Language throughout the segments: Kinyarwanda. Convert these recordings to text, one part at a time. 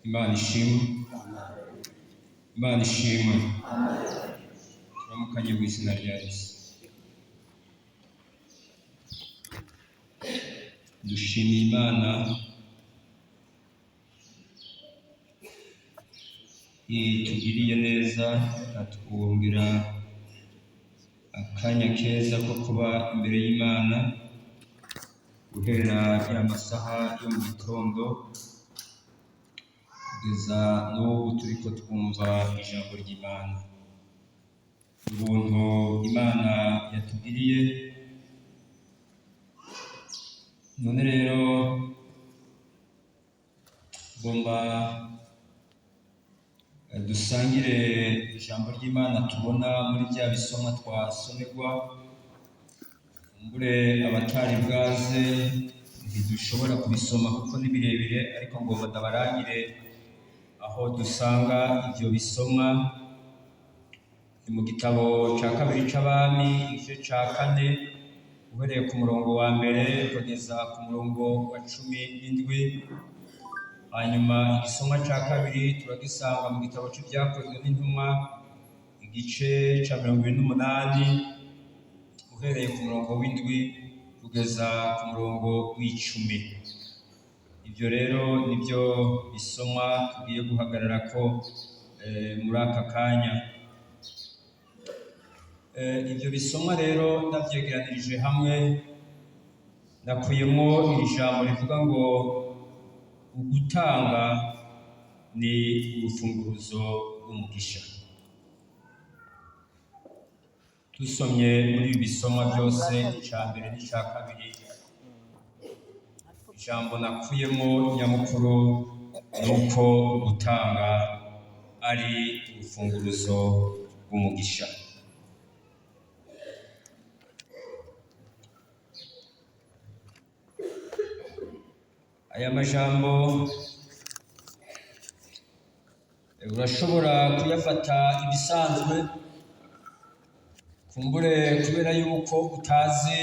Imana ishimwe. Imana ishimwe. Turamukanye mu izina rya Yesu. Dushimiye Imana itugiriye neza, atwumvira akanya keza ko kuba imbere y'Imana guhera ya masaha yo mu gitondo kugeza n'ubu turiko twumva ijambo ry'Imana. Ubuntu Imana yatugiriye. None rero ngomba dusangire ijambo ry'Imana tubona muri bya bisomwa twasomerwa. Mbure abatari bwaze ntidushobora kubisoma kuko ni birebire, ariko ngomba ndabarangire aho dusanga ivyo bisomwa. Ni mu gitabo ca kabiri c'Abami igice ca 4 uhereye ku murongo wa mbere kugeza ku murongo wa 17. Hanyuma igisomwa ca kabiri turagisanga mu gitabo c'Ivyakozwe n'Intumwa igice ca 28 uhereye ku murongo w'7 kugeza ku murongo w'10. Ivyo rero nivyo bisomwa tugiye guhagararako muri aka kanya. Ivyo bisomwa rero ndavyegeranirije hamwe, nakuyemo iri jambo rivuga ngo ugutanga ni urufunguruzo rw'umugisha. Dusomye muri ibi bisomwa byose, ica mbere n'ica kabiri, ijambo nakuyemo nyamukuru nuko gutanga ari urufunguruzo rw'umugisha. Aya majambo urashobora kuyafata ibisanzwe, kumbure kubera yuko utazi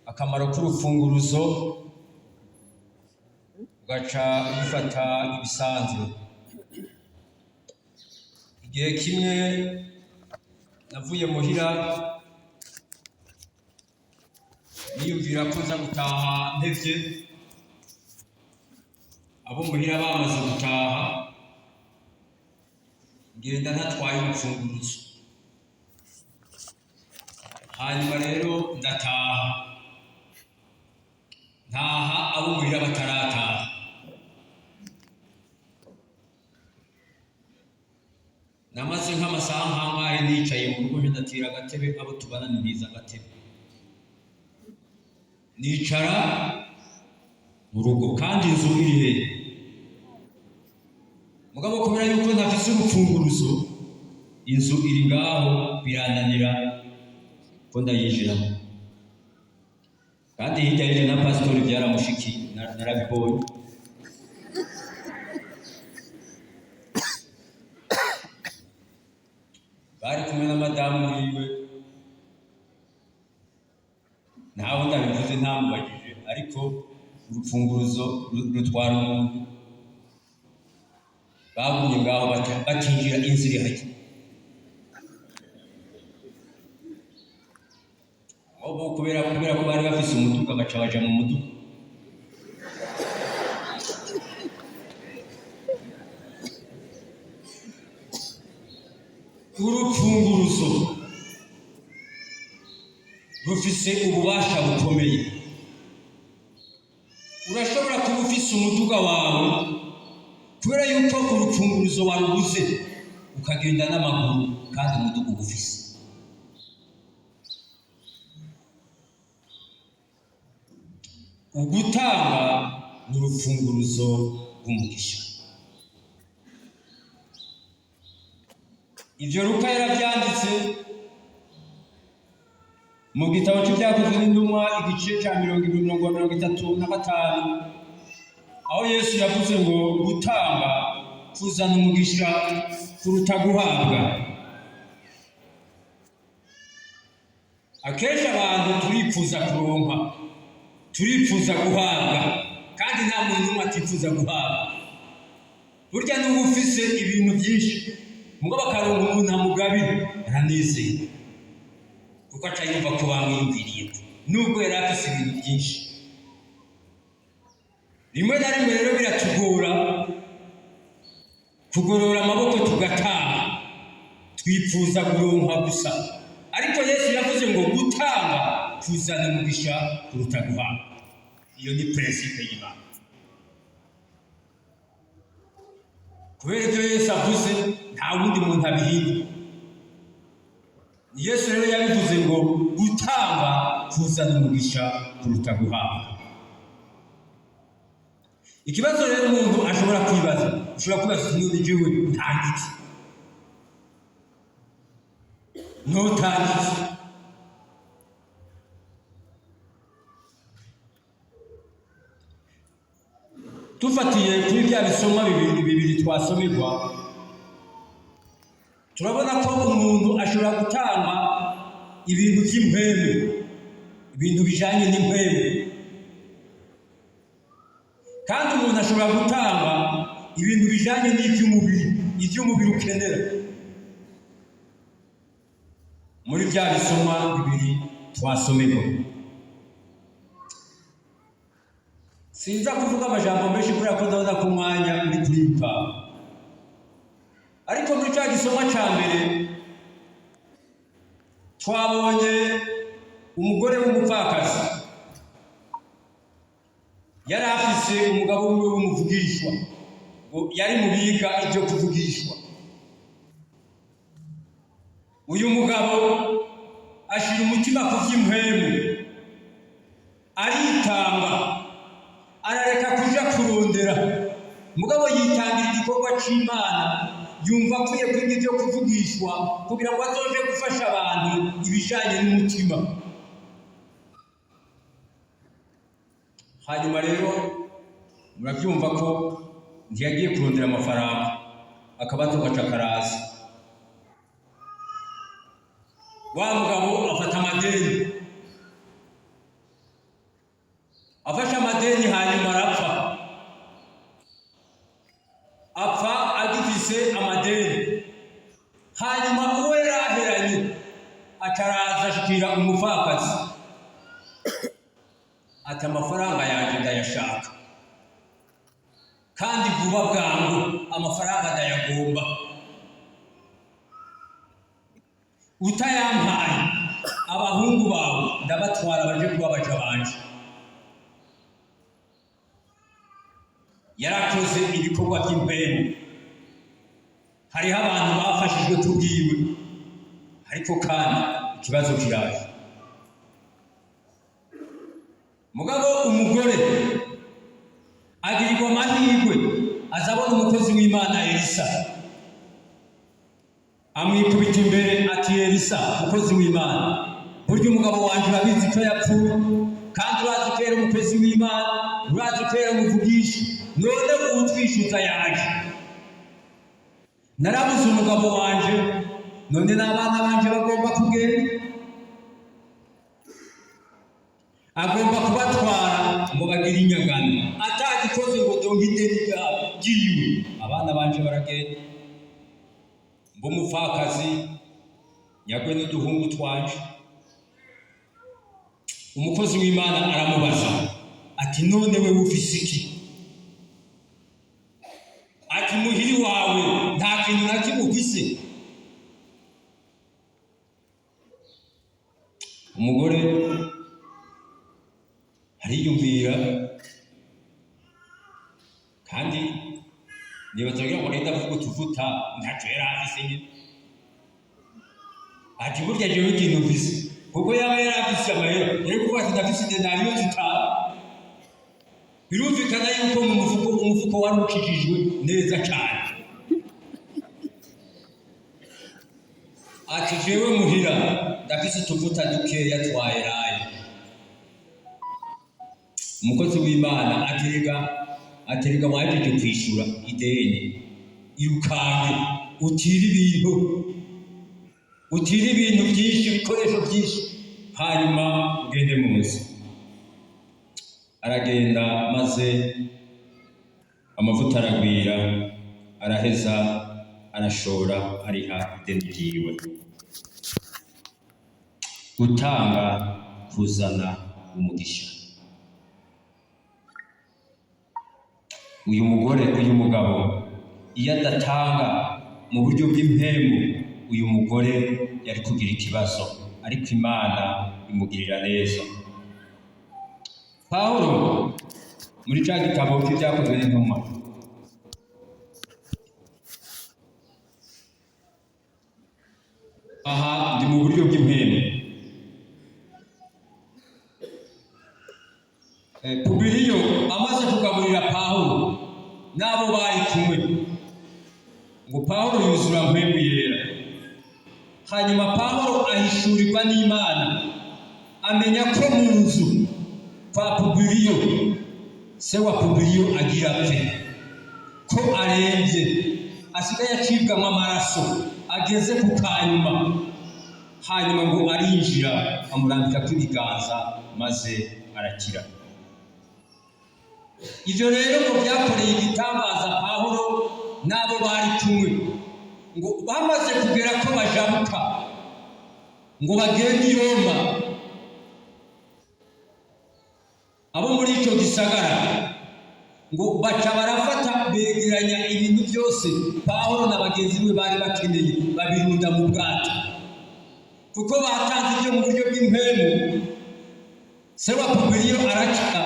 akamaro k'urufunguruzo ugaca uyifata ibisanzwe. Igihe kimwe navuye muhira niyumvira ko nza gutaha ntevye, abo muhira bamaze gutaha ngenda ntatwaye urufunguruzo. Hanyuma rero ndataha, ntaha abo muhira batarataha. Namaze nk'amasaha nkangahe nicaye mu rugo ndatira agatebe, abo tubana niza agatebe nicara mu rugo, kandi inzu iri hehe? Mugabo kubera yuko ntafise urufunguruzo, inzu iri ngaho, birananira ko ndayinjiramo. Kandi hirya y'ije na pastori byaramushikiye, narabibonye. Bari kumwe na madamu wiwe, naho ndabivuze ntamubajije, ariko urufunguruzo rutwara umuntu. Bagumye ngaho bakinjira, inzu iri hake. Kubera ko bari bafise umuduga baca baja mu muduga. Urufunguruzo rufise ububasha bukomeye. Urashobora kuba ufise umuduga wawe, kubera yuko urufunguruzo warubuze ukagenda n'amaguru, kandi umuduga ugufise. Ugutanga ni urufunguruzo rw'umugisha. Ivyo Luka yaravyanditse mu gitabo c'Ivyakozwe n'Intumwa igice ca 35, aho Yesu yavuze ngo gutanga kuzana umugisha kuruta guhabwa. Akenshi abantu turipfuza kuronka, turifuza guhabwa, kandi nta muntu n'umwe atifuza guhabwa. burya n'ubu ufise ibintu byinshi mugabo akaronka umuntu amugabira aranezerwa kuko aca yumva ko bamwiyumviriye nubwo yari afise ibintu byinshi. Rimwe na rimwe rero biratugora kugorora amaboko tugatanga twipfuza kuronka gusa, ariko Yesu yavuze ngo gutanga kuzana umugisha kuruta guhabwa. Iyo ni principe y'Imana. Kubera ibyo Yesu avuze nta wundi muntu abihindura. Yesu rero yabivuze ngo gutanga kuzana umugisha kuruta guhabwa. Ikibazo rero umuntu ashobora kwibaza, none jewe ntangiki ntutangiki. Tufatiye kuri bya bisomwa bibiri twasomerwa, turabona ko umuntu ashobora gutanga ibintu by'impemu, ibintu bijanye n'impemu, kandi umuntu ashobora gutanga ibintu bijanye n'iby'umubiri ukenera. Muri bya bisomwa bibiri twasomerwa, sinza kuvuga amajambo menshi kubera ko ndabona ko umwanya uri kuripa, ariko muri cya gisomwa cya mbere twabonye umugore w'umupfakazi yari afise umugabo wiwe w'umuvugishwa, ngo yari mu biga ibyo kuvugishwa. Uyu mugabo ashira umutima ku by'impwemu, aritanga, arareka kuja kurondera, mugabo yitangira igikorwa c'Imana, yumva akwiye kwiga ibyo kuvugishwa kugira ngo azoje gufasha abantu ibijanye n'umutima. Hanyuma rero murabyumva ko ntiyagiye kurondera amafaranga, akabazo gaca karaza. Wa mugabo afata amadeni, afashe amadeni hanyuma apfa agifise amadeni. Hanyuma uwo yaraheranye ataraza ashikira umupfakazi ati amafaranga yanjye ndayashaka, kandi vuba bwangu amafaranga ndayagomba, utayampaye abahungu bawe ndabatwara baje kubabaja banje. Yarakoze ibikorwa by'impemu, hariho abantu bafashijwe kubwiwe, ariko kandi ikibazo kiraje. Mugabo umugore agirirwa amahirwe, azabona umukozi w'Imana Elisa, amwikubita imbere ati Elisa umukozi w'Imana, burya umugabo wanje urabizi ko yapfuye, kandi urazi ko yari umukozi w'Imana, urazi ko yari umuvugisha, none utwishyuza yaje. Narabuze umugabo wanje, none n'abana banje bagomba kugenda, agomba kubatwara ngo bagire inyagano, atagikoze ngo donke ideni ryiwe. Abana banje baragenda, ngo umupfakazi nyagwe n'uduhungu twanje. Umukozi w'Imana aramubaza ati none we ufise iki? Ati muhiri wawe nta kintu na kimwe ufise. Umugore ariyumvira, kandi nibazagira ngo nenda vuga utuvuta ntacyo yari afise nyine. Ati burya jewe ikintu mfise, kuko yaba yari afise amahera yari kuvuga ati ndafise denariyo zitanu. Birumvikana yuko umufuko wari ukikijwe neza cyane. Ati jewe muhira ndafise utuvuta dukeya twa elayo. Umukozi w'Imana aterega wajeje kwishura ideni, irukange utira ibintu byinshi, ibikoresho byinshi, hanyuma ugende munsi. Aragenda maze amavuta aragwira, araheza arashora ariha ideni ryiwe. Gutanga kuzana umugisha. Uyu mugore, uyu mugabo iyo adatanga mu buryo bw'impemu, uyu mugore yari kugira ikibazo, ariko Imana imugirira neza. Pawulo muri cya gitabo cy'Ibyakozwe n'Intumwa, aha ndi mu buryo bw'impemu. Publiyo amaze kugaburira Pawulo n'abo bari kumwe, ngo Pawulo yuzura mpemu yera. Hanyuma Pawulo ahishurirwa n'Imana, amenya ko mu nzu kwa Publiyo, se wa Publiyo agira apfe, ko arembye, asigaye acibwamo amaraso, ageze ku kanyuma. Hanyuma ngo arinjira, amurambika kw'ibiganza, maze arakira. Ibyo rero ngo byakoreye igitangaza Pawulo n'abo bari kumwe, ngo bamaze kugera ko bajabuka ngo bagende i Roma. Abo muri icyo gisagara ngo baca barafata begeranya ibintu byose Pawulo na bagenzi be bari bakeneye, babirunda mu bwato, kuko batanze ibyo mu buryo bw'impemu. Se wa Publiyo arakira,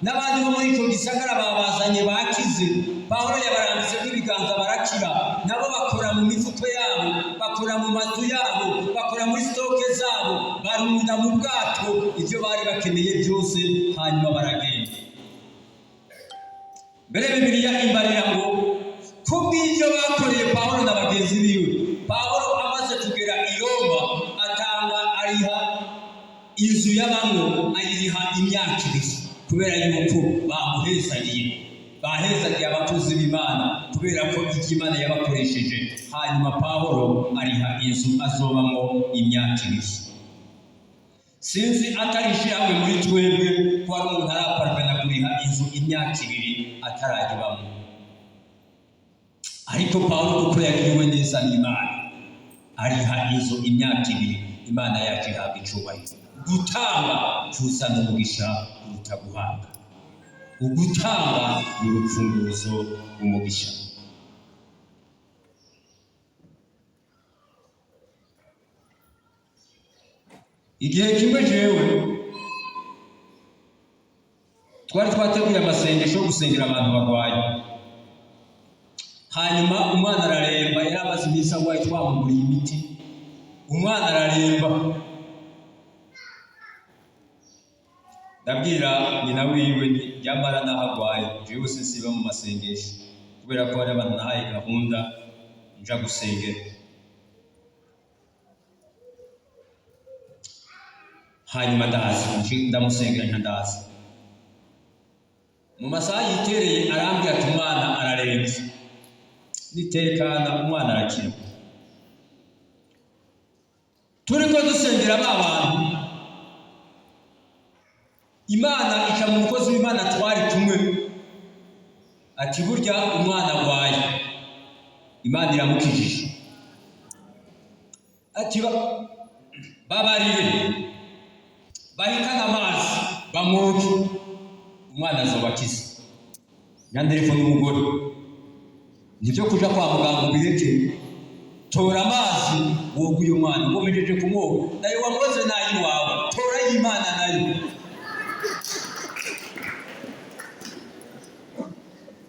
n'abandi bo muri icyo gisagara babazanye bakize. Pawulo yabarambitse n'ibiganza barakira, nabo bakora mu mifuko yabo, bakora mu mazu yabo, bakora muri sitoke zabo, barunda mu bwato ibyo bari bakeneye byose, hanyuma baragenda. Mbere Bibiliya imbarira ngo kubw'ibyo bakoreye Pawulo na bagenzi biwe, Pawulo amaze kugera i Roma, atanga ariha inzu y'abamwe, ayiriha imyaka 2, kubera yuko bahezagiye abakozi b'Imana, kubera ko Imana yabakoresheje. Hanyuma Pawulo ariha inzu azobamo imyaka 2. Sinzi atarishyirahamwe muri twebwe ko hari umuntu araparvena kuriha inzu imyaka 2 ataragibamo, ariko Pawulo kuko yagiriwe neza n'Imana, ariha inzu imyaka 2. Imana yacu ihabwa icyubahiro. Gutanga kuzana umugisha kuruta guhabwa. Ugutanga ni urufunguzo rw'umugisha. Igihe kimwe jewe twari twateguye amasengesho yo gusengera abantu barwaye. Hanyuma umwana araremba, yari amaze iminsi arwaye, twamuguriye imiti. Umwana araremba, ndabwira nyina wiwe nyamara nahagwaye, jewe sinsiba mu masengesho, kubera ko hari abantu nahaye gahunda nja gusengera. Hanyuma ndamusengera ndaza. Mu masaha yitereye arambwira ati umwana ararembye. Nitekana, umwana arakira. Turiko dusengera ba bantu, Imana ica mu mukozi w'Imana twari kumwe, ati burya umwana arwaye, Imana iramukijije. Ati babarire, bahitana amazi, bamwoke, umwana azobakiza. Nyandereko n'umugore, nibyo kuja kwa muganga ubireke, tora amazi woga uyu mwana, ukomejeje kumwoga, nayo wamukoze nayi wawe, tora y'Imana nayo.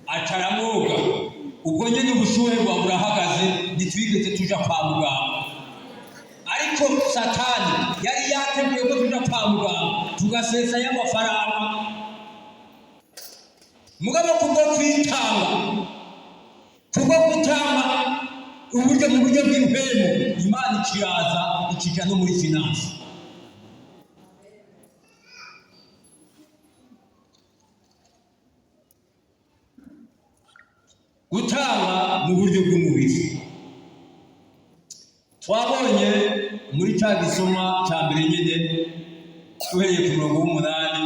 Acaramwoga, ubwo nyene ubushuhe bwa burahagaze, ntitwigeze tuja kwa muganga. Ariko Satani yari yateguye ko tuja kwa muganga, tugasesa y'amafaranga. Mugabo kubwo kwitanga, kubwo gutanga uburyo mu buryo bw'impemu, Imana ikiraza ikija no muri finance. Gutanga mu buryo bw'umubiri. Twabonye muri cya gisoma cya mbere nyine duhereye ku murongo w'8,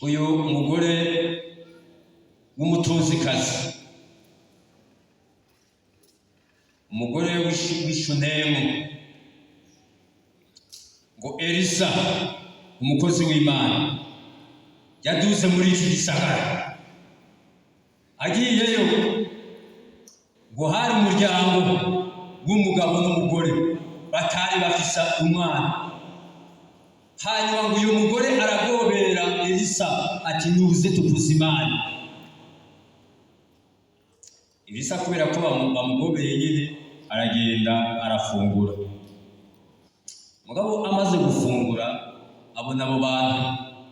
uyu mugore w'umutunzikazi, umugore w'Ishunemu, ngo Elisa umukozi w'Imana yaduze muri iki gisagara. Agiyeyo ngo hari umuryango w'umugabo n'umugore batari bafise umwana. Hanyuma ngo uyu mugore aragobera Elisa ati nuze tuvuze Imana. Elisa kubera ko bamugobeye nyine aragenda arafungura. Mugabo amaze gufungura abona abo bantu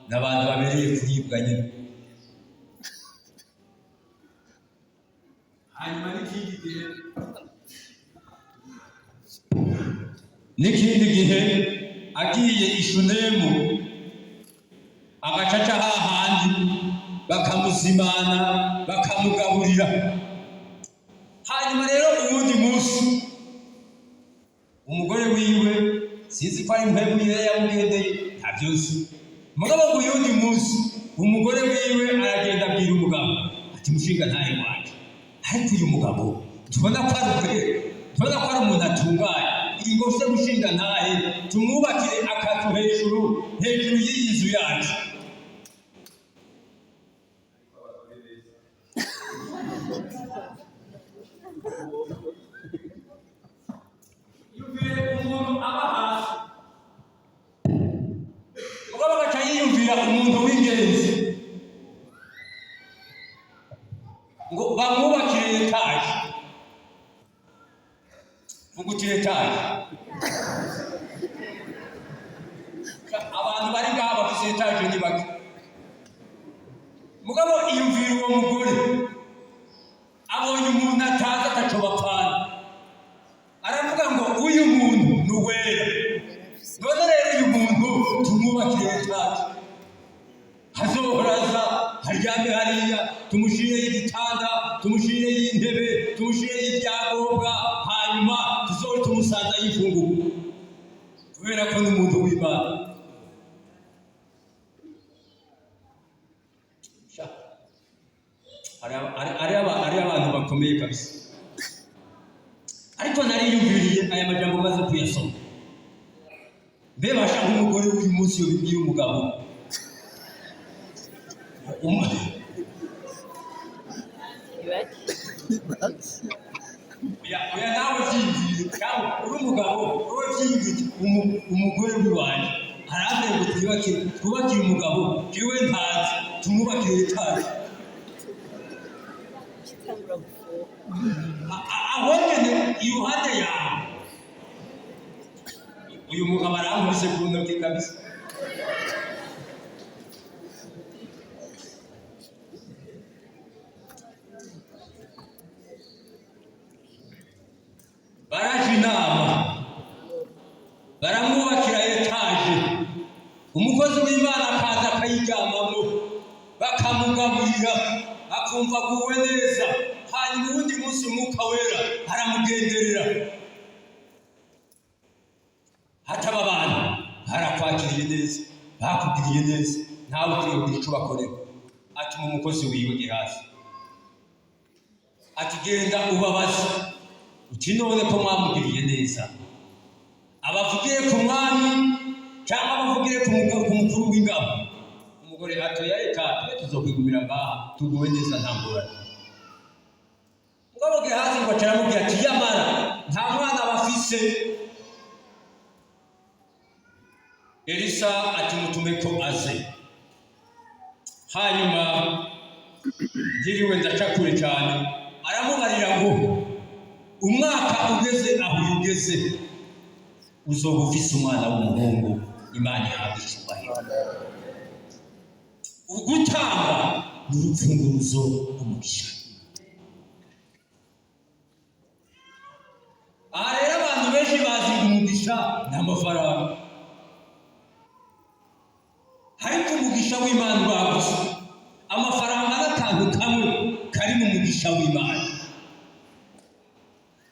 n'abantu babereye kuribwa nyine. Hanyuma n'ikindi gihe agiye Ishunemu agacaca hahandi bakamuzimana bakamugaburira. Hanyuma rero uwundi munsi umugore wiwe sinzi ko ari impwemu ye yamugendeye ntabyuzi. Mugabo ngo uyundi munsi umugore wiwe aragenda abwira umugabo ati mushinga ntaye wanje, ariko uyu mugabo tubona ko ari umuntu atunganye, ingo se mushinga ntahe tumwubakire akazu hejuru y'iyi nzu yacu. Mugabo agaca yiyumvira umuntu w'ingenzi ngo bamwubakire etaje. Vugutire etaje, abantu bari ngaha bafise etaje ni bake. Mugabo iyumvira uwo mugore abonye umuntu atazi ataco bapfana, aravuga ngo uyu muntu ni uwera, none rero uyu muntu tumwubakire etaje, hazohoraza haryame hariya, tumushireho igitanda, tumushireho intebe, tumushireho ibyangombwa, hanyuma tuzore tumusanza y'ifunguro, kubera ko ni umuntu w'Imana. Ari abantu bakomeye kabisa. Ariko nariyumviriye aya majambo maze kuyasoma, mbe basha nk'umugore w'uyu munsi yobibwiye umugabo oya nawe vyiyumvire, cyangwa uri umugabo wowe vyiyumvire umugore w'iwanje arambere ngo twubakire umugabo jewe ntazi tumwubakire etaje. Aho nyene iruhande yawe uyu mugabo arankubise ku ntoki kabisa. Baraje inama baramwubakira etaje, umukozi w'Imana akaza akayiryamamo bakamugaburira akumva aguwe neza. Hanyuma uwundi munsi umwuka wera aramugenderera, hataba abantu harakwakiriye neza, bakubwiriye neza, ntawe ukwiye kugira ico bakorera. Atuma umukozi wiwe Gehazi ati genda ubabaze uti none ko mwamugiriye neza, abavugire ku mwami cyangwa abavugire ku mukuru w'ingabo. Umugore atoya reka tuzokwigumira ngaha tuguwe neza nta ngorane. Mugabo Gehazi ngo acaramubwira ati yamara nta mwana bafise. Elisa ati mutume ko aze. Hanyuma ndiriwe ndaca kure cyane, aramubarira ngo umwaka ugeze aho ugeze uzoba ufise umwana w'umuhungu, Imana ihabwe icyubahiro. Ugutanga ni urupfunguruzo rw'umugisha. Aha rero abantu benshi bazi umugisha n'amafaranga, ariko umugisha w'Imana uragutse. Amafaranga n'akantu kamwe kari mu mugisha w'Imana,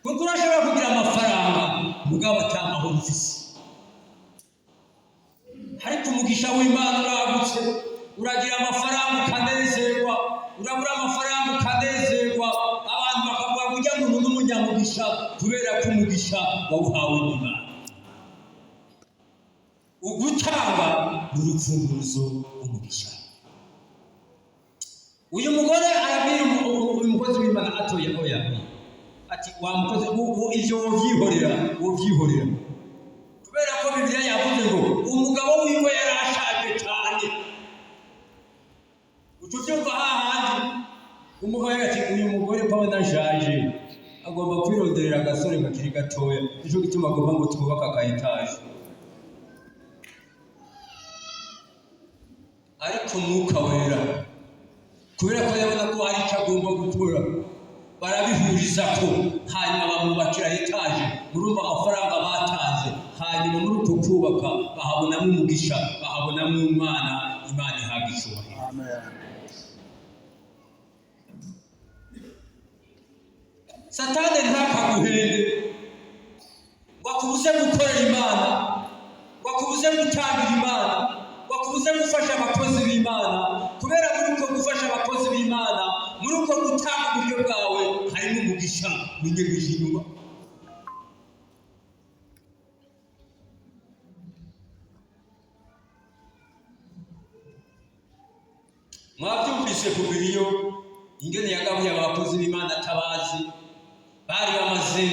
kuko urashobora kugira amafaranga mugabo atamahoro ufise, ariko umugisha w'Imana uragutse. uragira amafaranga ukanezerwa, urabura amafaranga ukanezerwa, abantu bakavuga ngo ujya muntu n'umunyamugisha kubera ko umugisha wawuhawe n'Imana. Ugutanga ni urufunguzo rw'umugisha. Uyu mugore arabwira umukozi w'Imana atoye oya ati wa mukozi ivyo wovyihorera kubera ko Bibiliya yavuze ngo umugabo wiwe yarashaje cyane. Utuvyumva hahandi umugabo ati uyu mugore pawe nashaje agomba kwironderera agasore kakiri gatoya, nico gituma agomba ngo twubaka ka etaje. Ariko Mwuka Wera kubera ko yabona ko hari icyo agomba gukora, barabihuriza ko hanyuma bamubakira etaje. Murumva amafaranga batanze, hanyuma muri uko kubaka bahabonamo umugisha, bahabonamo Imana ihabwa icyubahiro. Amen. Satani ntakaguhende ngo akubuze gukorera Imana, ngo akubuze gutangira Imana, ngo akubuze gufasha abakozi b'Imana. Kubera muri uko gufasha abakozi b'Imana, muri uko gutanga uburyo bwawe harimo umugisha winyegeje inyuma. Mwabyumvise ku Bibiliya ingene yagabuye abakozi b'Imana atabazi. Bari bamaze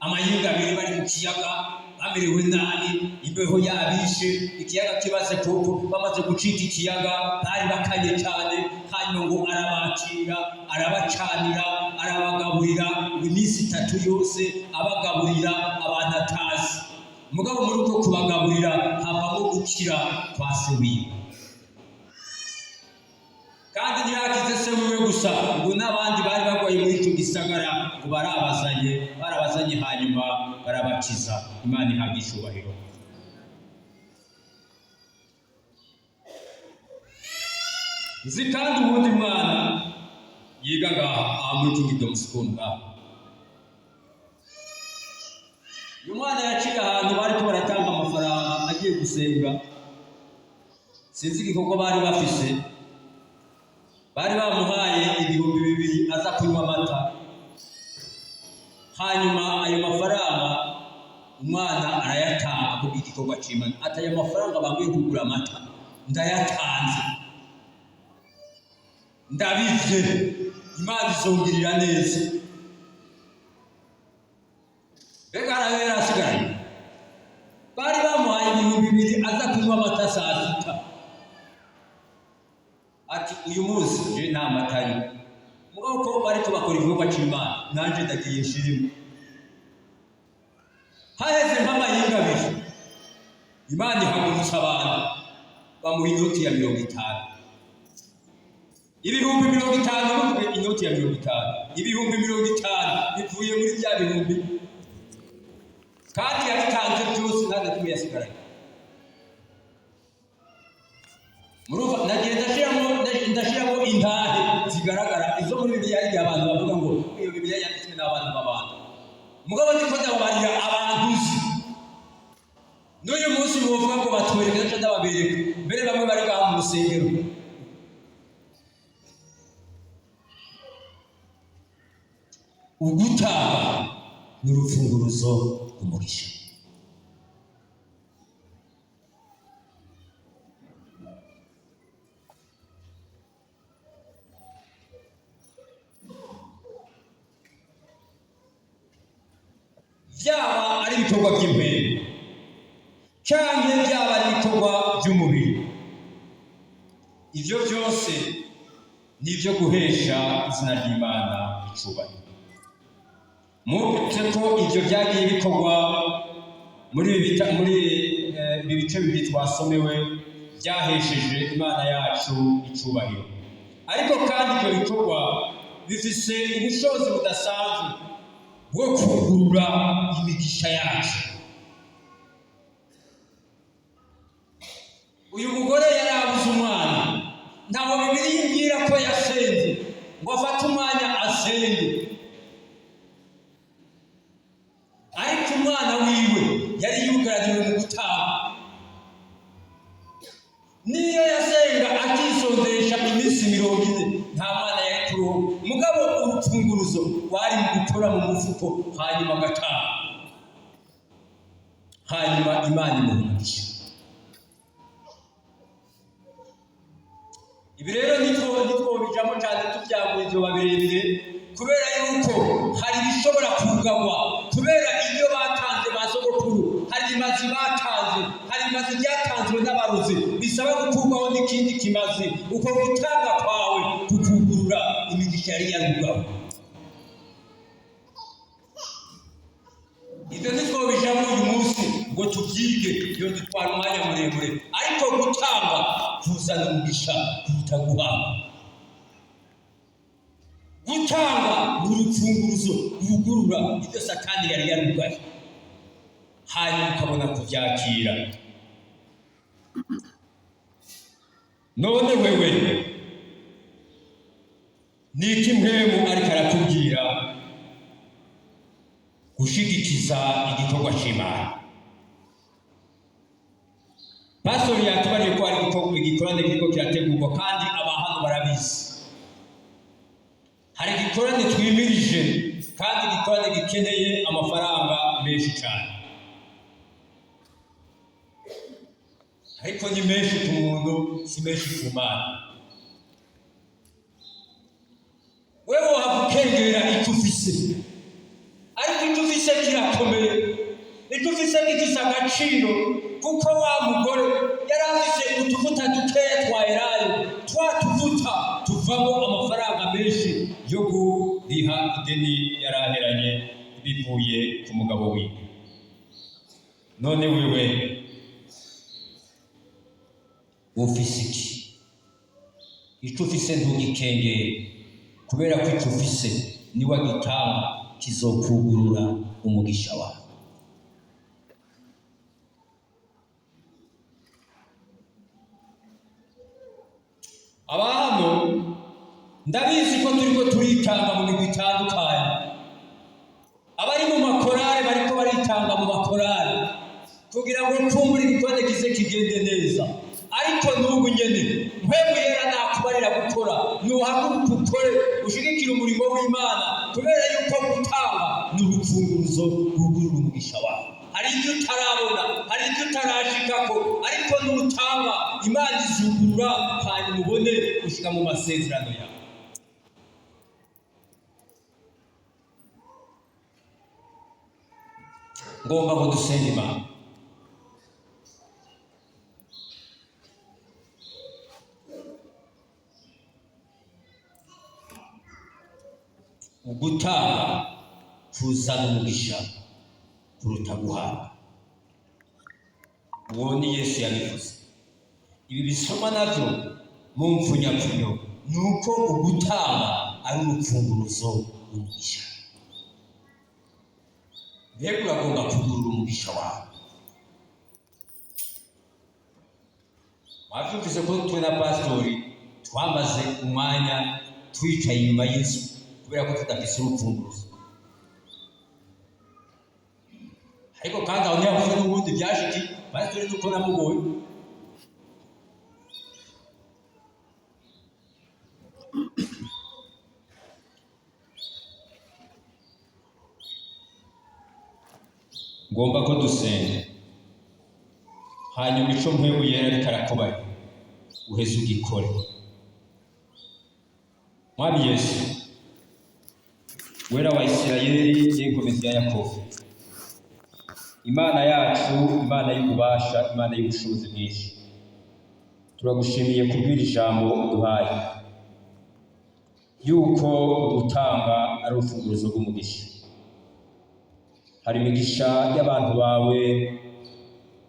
amayinga abiri bari mu kiyaga, bamerewe nabi, imbeho yabishe, ikiyaga kibaze koko, bamaze gucika ikiyaga, bari bakanye cyane. Hanyuma ngo arabakira, arabacanira, arabagaburira iminsi 3 yose, abagaburira abantu atazi. Mugabo muri uko kubagaburira havamo gukira kwa se wiwe. Kandi ntiyakize se wiwe gusa, ngo n'abandi bari barwaye muri icyo gisagara ngo barabazanye hanyuma barabakiza. Imana ihabwa icyubahiro. Nzi kandi ubundi mwana yigaga muri Kingdom School ngaho. Uyu mwana yaciga ahantu bariko baratanga amafaranga agiye gusenga. Sinzi igikorwa bari bafise, bari bamuhaye 2,000 aza kunywa amata. Hanyuma ayo mafaranga umwana arayatanga ku gikorwa cy'Imana. Ati ayo mafaranga bamwe kugura amata ndayatanze, ndabivye, Imana izongirira neza. Bega arabera asigaye bari bamuhaye 2,000 aza kunywa amata saa 6. Ati uyu munsi je nta matari, mugabo ko bari bakora igikorwa cy'Imana, nanje ndagiye shirimo. Haheze nk'amayinga abiri, Imana ihagurutsa abantu bamuha inoti ya 50. Ibihumbi 50, bavuga inoti ya 50, ibihumbi 50 bivuye muri bya bihumbi, kandi yabitanze byose nta na kimwe yasigaranye. Muruva nagenda ndashiramo intahe zigaragara izo muri Bibiliya igihe abantu bavuga ngo iyo Bibiliya yanditswe n'abantu b'abantu. Mugabo ndiko ndabarira abantu uzi. N'uyu munsi bovuga ngo batwereke cyo ndababereka, mbere bamwe bari gaha mu rusengero. Ugutanga ni urufunguruzo rw'umugisha. Byaba ari ibikorwa by'impere cyangwa byaba ari ibikorwa by'umubiri, ibyo byose ni ibyo guhesha izina ry'Imana icyubahiro. Mubutse ko ibyo byagiye bikorwa muri ibi bice bibiri twasomewe byahesheje Imana yacu icyubahiro. Ariko kandi ibyo bikorwa bifise ubushobozi budasanzwe bwo kugurura imigisha yacu. Uyu mugore yari abuze umwana, ntaho Bibiliya imbwira ko yasenze ngo afate umwanya asenge, ariko umwana wiwe yari yugaraniwe mu gutanga. Niyo yasenga kuyirondesha iminsi 40 nta mwana yari kuronka, mugabo urufunguruzo wari mu gukora mu mufuko hanyuma agataha, hanyuma Imana imuhungisha. Ibi rero nitwo bijamo cyane tubyaguye ibyo babirebire, kubera yuko hari bishobora kugabwa kubera ibyo batanze basogokuru, hari imazi batanze, hari imazi byatanzwe n'abarozi bisaba gukurwaho n'ikindi kimazi, uko gutanga kwawe kukugurura imigisha yari yarugawe. Ibyo nitwo bijamo uyu munsi ngo tubyige, iyo dutwara umwanya muremure, ariko gutanga kuzana umugisha kuruta guhabwa. Gutanga ni urufunguruzo rugurura ibyo Satani yari yarugaye, hanyuma ukabona kubyakira. None wewe ni iki mpemu ariko aratubwira gushigikiza igikorwa cy'Imana? Pastori yatubariye ko ari igikorane kiriko kirategurwa kandi abantu barabizi. Hari igikorane twimirije kandi igikorane gikeneye amafaranga menshi cyane, ariko ni menshi ku muntu, si menshi ku Mana. Wewe wahakengera icyo ufise, ariko icyo ufise kirakomeye, icyo ufise gifise agaciro, kuko wa mugore yari afise utuvuta dukeya twa elayo, twa tuvuta tuvamo amafaranga menshi yo kuriha ideni yaraheranye bivuye ku mugabo wiwe. None wewe ufise iki? Icyo ufise ntugikengere, kubera ko icyo ufise niwe agitanga kizokugurura umugisha wawe. Abantu ndabizi ko turiko turitanga mu migwi itandukanye, abari mu makorale bariko baritanga mu makorale kugira ngo mpfumure igikorane kize kigende neza, ariko n'ubu nyene mpemu yera nakubarira gukora, nuhaguruka ukore ushigikira umurimo w'Imana, kubera yuko gutanga ni urufunguruzo rugurura umugisha wawe. Hari ibyo utarabona, hari ibyo utarashikako, ariko n'utanga Imana izugurura, hanyuma ubone gushika mu masezerano yawe. Ngomba ngo dusenge Imana. Gutanga kuzana umugisha kuruta guhabwa. Uwo ni Yesu yabivuze. Ibi bisoma navyo mu mfunyapfunyo, nuko ugutanga ari urupfunguruzo rw'umugisha. Mbega uragomba kugurura umugisha wawe. Mwavyumvise ko twe na pastori twamaze umwanya twicaye inyuma y'Yesu, kubera ko tudafise urupfunguruzo. Ariko kandi aho ntiyavuze n'ubundi byashiki, pastori nuko namugoye. Ngomba ko dusenga, hanyuma ico mpemu yera ariko arakubaye uheze ugikore. Mwami Yesu, wera wa Isirayeli n'inkomezi ya Yakobo, Imana yacu, Imana y'ububasha, Imana y'ubushobozi bwinshi, turagushimiye kubwira ijambo uduhaye yuko gutanga ari urufunguruzo rw'umugisha. Hari imigisha y'abantu bawe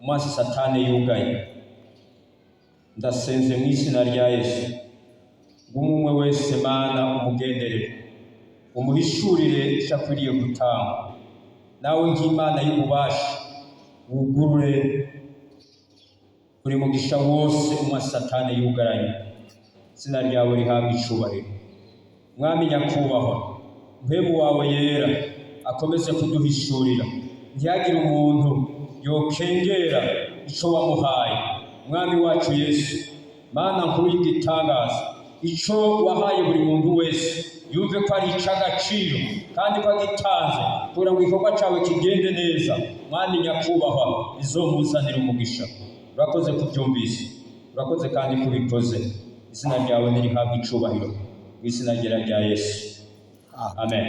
umunsi Satani yugaye. Ndasenze mu izina rya Yesu, umwe wese Mana umugenderere, umuhishurire icyo akwiriye gutanga. Nawe nk'Imana y'ububasha wugurure buri mugisha wose umunsi Satani yugaranye. Izina ryawe rihabwe icubahiro. Mwami nyakubahwa, mpemu wawe yera akomeze kuduhishurira, ntihagire umuntu yokengera ico wamuhaye. Mwami wacu Yesu, Mana nkuru y'igitangaza, ico wahaye buri muntu wese yumve ko ari ic'agaciro kandi ko agitanze kugira ngo igikorwa cawe kigende neza. Mwami nyakubahwa, bizomuzanira umugisha. Urakoze kubyumvise, urakoze kandi kubikoze. Izina ryawe nirihabwe icubahiro, mu izina rya Yesu, amen.